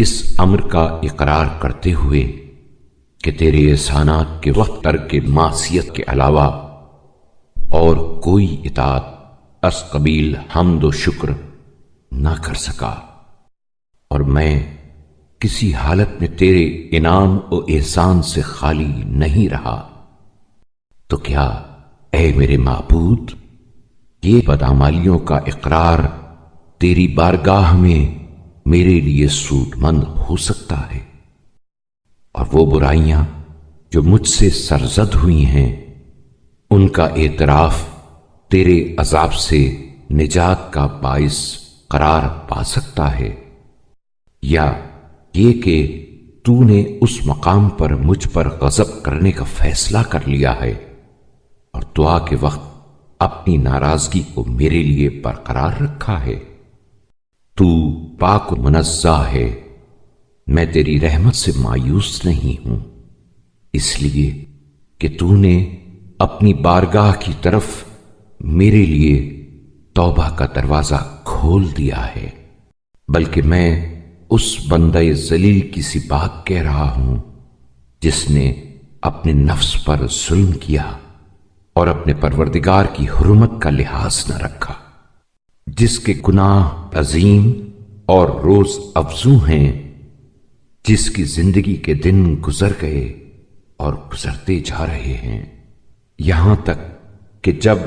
اس امر کا اقرار کرتے ہوئے کہ تیرے احسانات کے وقت ترک معصیت کے علاوہ اور کوئی اطاعت از قبیل حمد و شکر نہ کر سکا، اور میں کسی حالت میں تیرے انعام و احسان سے خالی نہیں رہا، تو کیا اے میرے معبود یہ بدعمالیوں کا اقرار تیری بارگاہ میں میرے لیے سود مند ہو سکتا ہے؟ اور وہ برائیاں جو مجھ سے سرزد ہوئی ہیں ان کا اعتراف تیرے عذاب سے نجات کا باعث قرار پا سکتا ہے، یا یہ کہ تو نے اس مقام پر مجھ پر غضب کرنے کا فیصلہ کر لیا ہے اور دعا کے وقت اپنی ناراضگی کو میرے لیے برقرار رکھا ہے؟ تو پاک و منزہ ہے، میں تیری رحمت سے مایوس نہیں ہوں، اس لیے کہ تو نے اپنی بارگاہ کی طرف میرے لیے توبہ کا دروازہ کھول دیا ہے، بلکہ میں اس بندہ ذلیل کی سی بات کہہ رہا ہوں جس نے اپنے نفس پر ظلم کیا اور اپنے پروردگار کی حرمت کا لحاظ نہ رکھا، جس کے گناہ عظیم اور روز افزوں ہیں، جس کی زندگی کے دن گزر گئے اور گزرتے جا رہے ہیں، یہاں تک کہ جب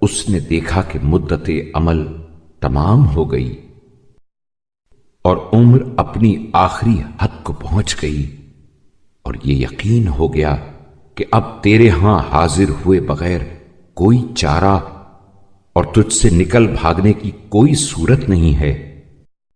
اس نے دیکھا کہ مدت عمل تمام ہو گئی اور عمر اپنی آخری حد کو پہنچ گئی، اور یہ یقین ہو گیا کہ اب تیرے ہاں حاضر ہوئے بغیر کوئی چارہ اور تجھ سے نکل بھاگنے کی کوئی صورت نہیں ہے،